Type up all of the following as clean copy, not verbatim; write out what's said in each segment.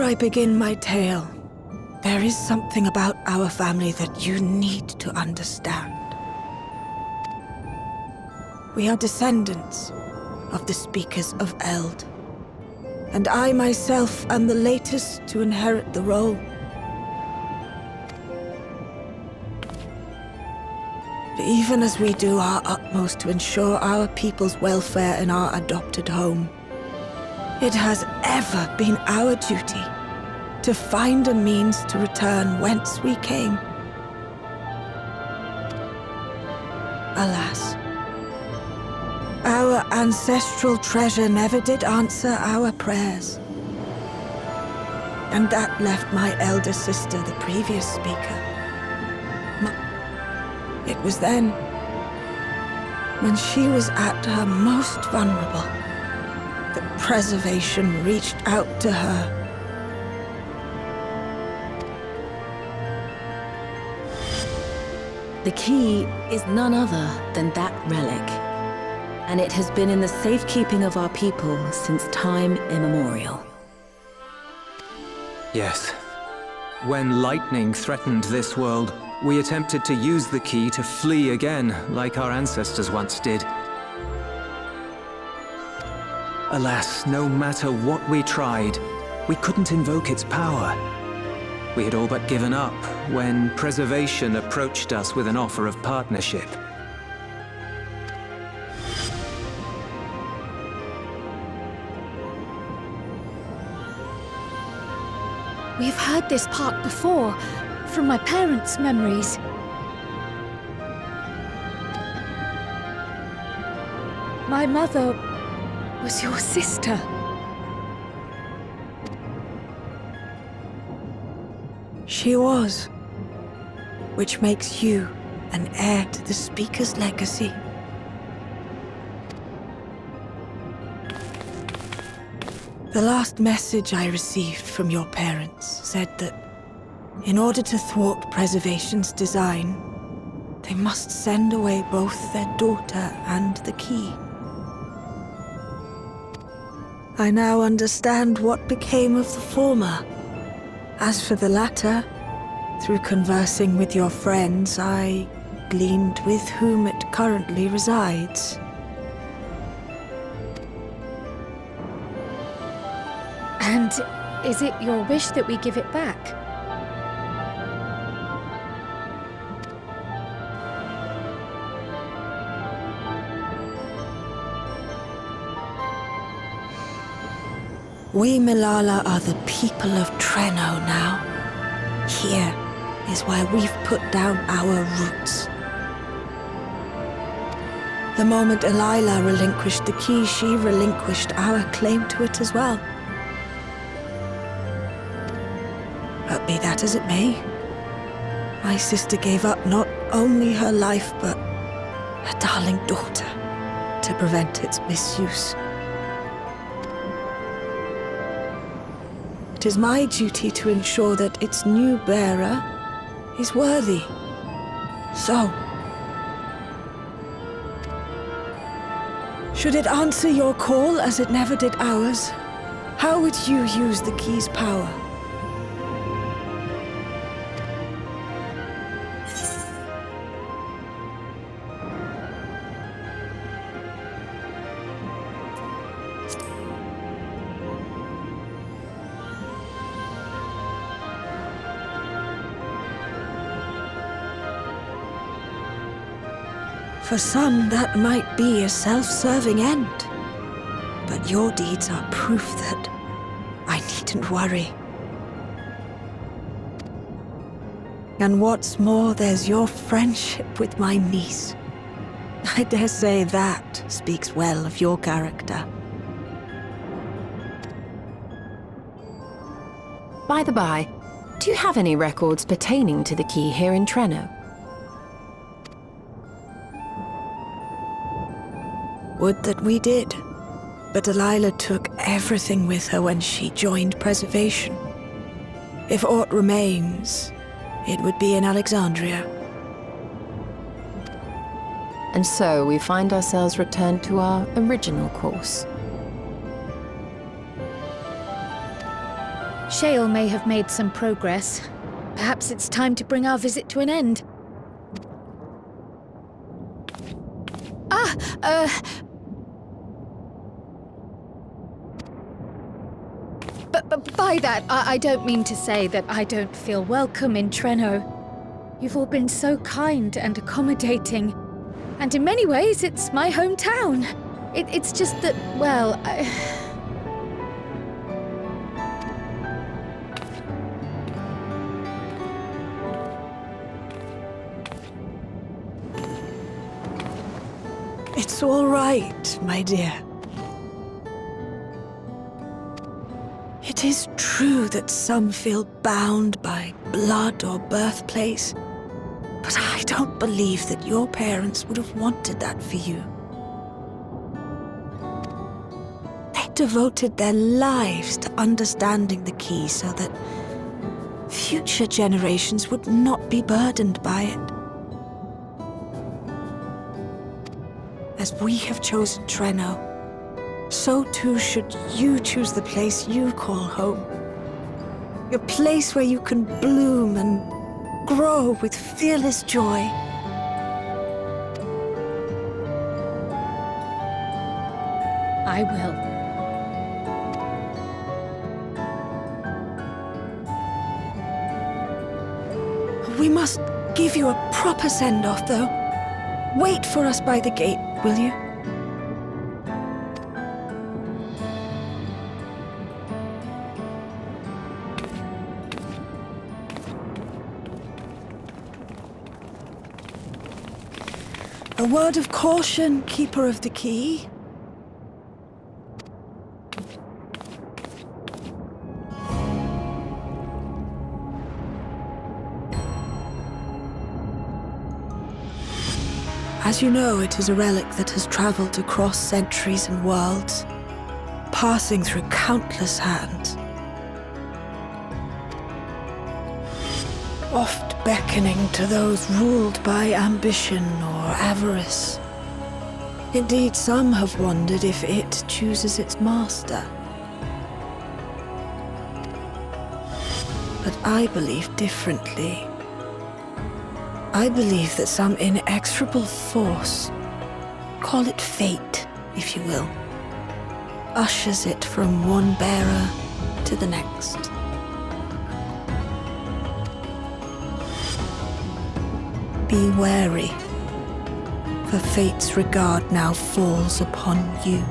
I begin my tale, there is something about our family that you need to understand. We are descendants of the Speakers of Eld, and I myself am the latest to inherit the role. Even as we do our utmost to ensure our people's welfare in our adopted home, it has ever been our duty to find a means to return whence we came. Alas, our ancestral treasure never did answer our prayers. And that left my elder sister, the previous speaker. It was then, when she was at her most vulnerable, that preservation reached out to her. The key is none other than that relic, and it has been in the safekeeping of our people since time immemorial. Yes. When lightning threatened this world, we attempted to use the key to flee again, like our ancestors once did. Alas, no matter what we tried, we couldn't invoke its power. We had all but given up when Preservation approached us with an offer of partnership. We've heard this part before, from my parents' memories. My mother was your sister. She was, which makes you an heir to the Speaker's legacy. The last message I received from your parents said that in order to thwart Preservation's design, they must send away both their daughter and the key. I now understand what became of the former. As for the latter, through conversing with your friends, I gleaned with whom it currently resides. And is it your wish that we give it back? We Milala are the people of Treno now. Here is where we've put down our roots. The moment Elila relinquished the key, she relinquished our claim to it as well. But be that as it may, my sister gave up not only her life, but her darling daughter to prevent its misuse. It is my duty to ensure that its new bearer is worthy. So, should it answer your call as it never did ours, how would you use the key's power? For some, that might be a self-serving end. But your deeds are proof that I needn't worry. And what's more, there's your friendship with my niece. I dare say that speaks well of your character. By the by, do you have any records pertaining to the key here in Treno? Would that we did. But Delilah took everything with her when she joined Preservation. If aught remains, it would be in Alexandria. And so we find ourselves returned to our original course. Shale may have made some progress. Perhaps it's time to bring our visit to an end. But by that, I don't mean to say that I don't feel welcome in Treno. You've all been so kind and accommodating. And in many ways, it's my hometown. It's just that, well, It's all right, my dear. It is true that some feel bound by blood or birthplace, but I don't believe that your parents would have wanted that for you. They devoted their lives to understanding the key so that future generations would not be burdened by it. As we have chosen Treno, so too should you choose the place you call home. Your place where you can bloom and grow with fearless joy. I will. We must give you a proper send-off, though. Wait for us by the gate, will you? A word of caution, Keeper of the Key. As you know, it is a relic that has traveled across centuries and worlds, passing through countless hands. Oft beckoning to those ruled by ambition or avarice. Indeed, some have wondered if it chooses its master. But I believe differently. I believe that some inexorable force, call it fate, if you will, ushers it from one bearer to the next. Be wary, for fate's regard now falls upon you.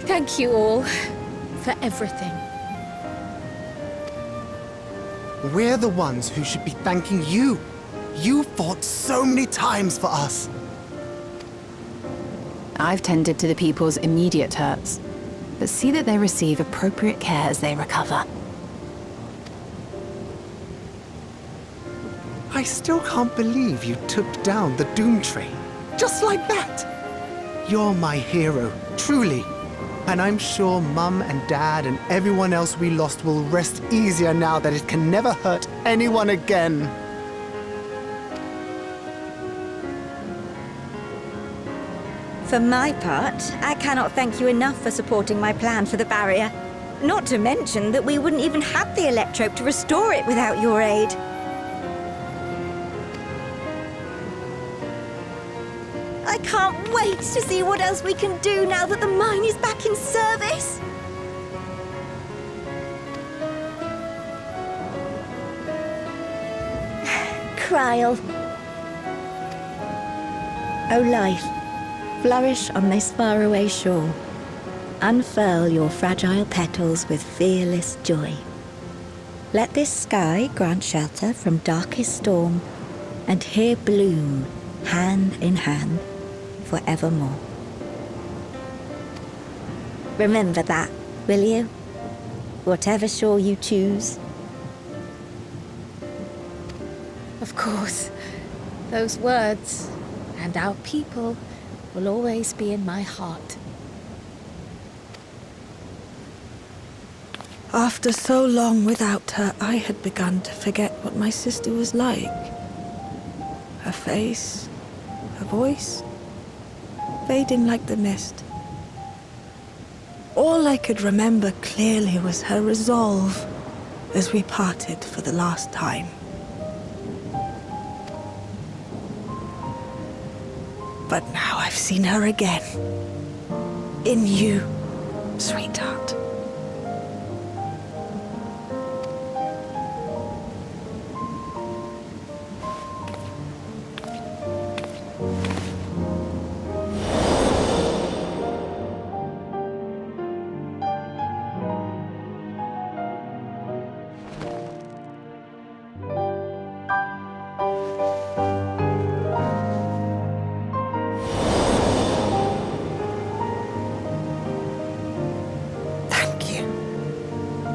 Thank you all for everything. We're the ones who should be thanking you. You fought so many times for us. I've tended to the people's immediate hurts, but see that they receive appropriate care as they recover. I still can't believe you took down the Doom Tree. Just like that. You're my hero, truly. And I'm sure Mum and Dad and everyone else we lost will rest easier now that it can never hurt anyone again. For my part, I cannot thank you enough for supporting my plan for the barrier. Not to mention that we wouldn't even have the Electrope to restore it without your aid. I can't wait to see what else we can do now that the mine is back in service. Kryl. O life, flourish on this faraway shore. Unfurl your fragile petals with fearless joy. Let this sky grant shelter from darkest storm, and here bloom, hand in hand, forevermore. Remember that, will you? Whatever shore you choose. Of course, those words and our people will always be in my heart. After so long without her, I had begun to forget what my sister was like. Her face, her voice, fading like the mist. All I could remember clearly was her resolve as we parted for the last time. But now I've seen her again. In you, sweetheart.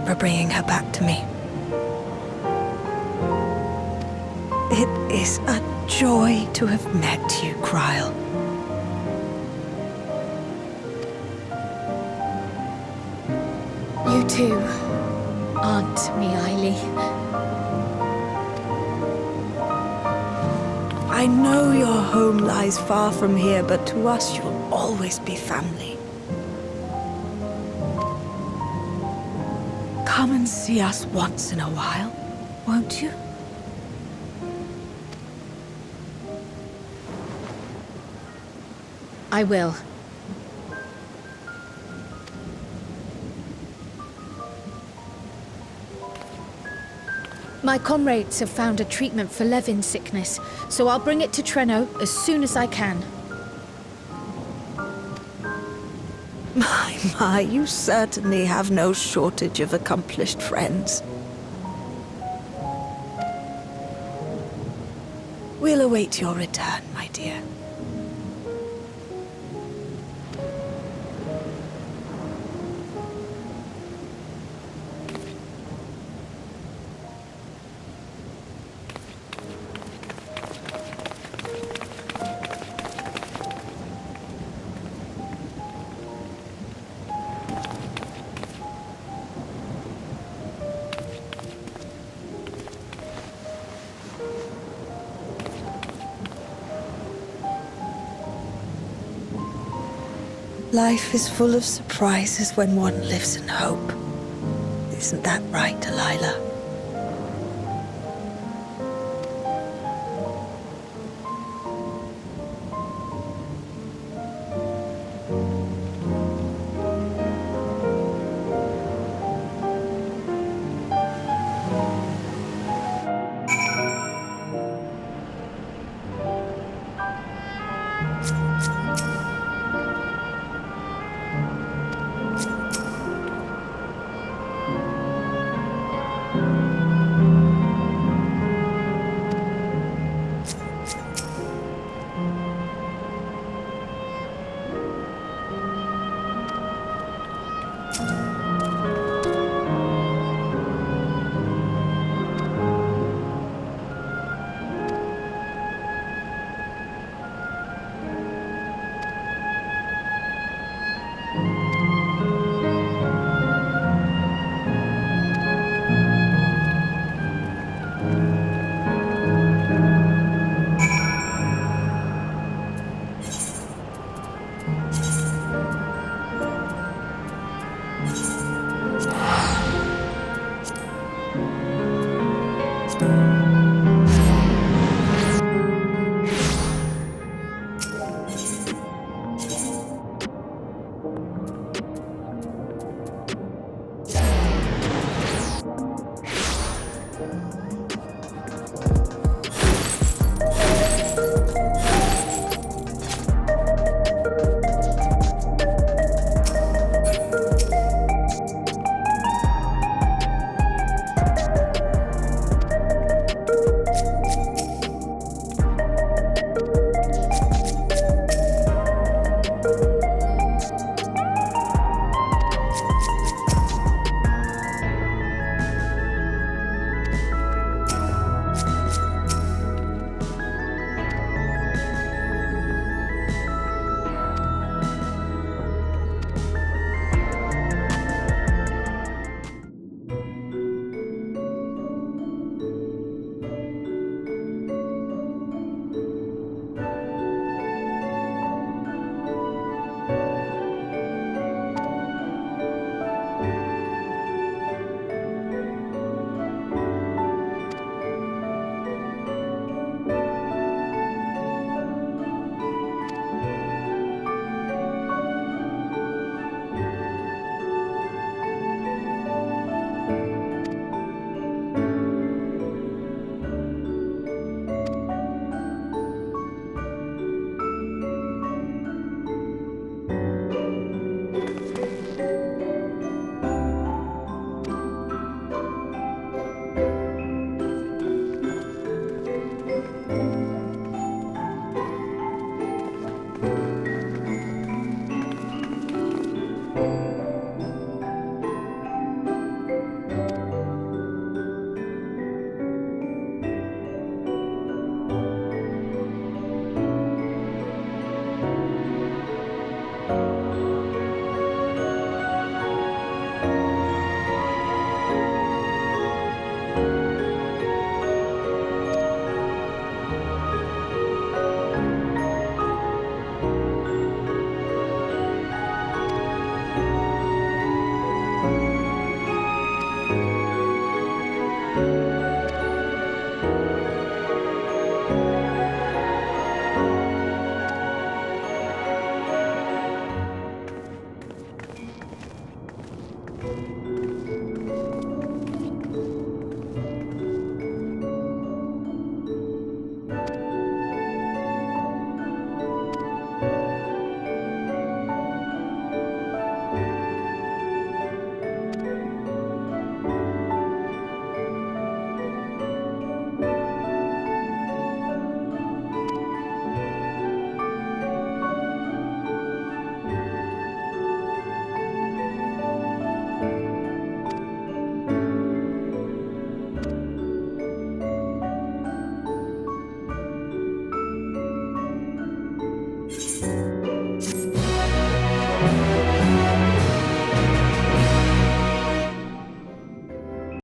For bringing her back to me. It is a joy to have met you, Kryl. You too, Aunt Mealy. I know your home lies far from here, but to us you'll always be family. Come and see us once in a while, won't you? I will. My comrades have found a treatment for Levin's sickness, so I'll bring it to Treno as soon as I can. My, you certainly have no shortage of accomplished friends. We'll await your return, my dear. Life is full of surprises when one lives in hope. Isn't that right, Delilah?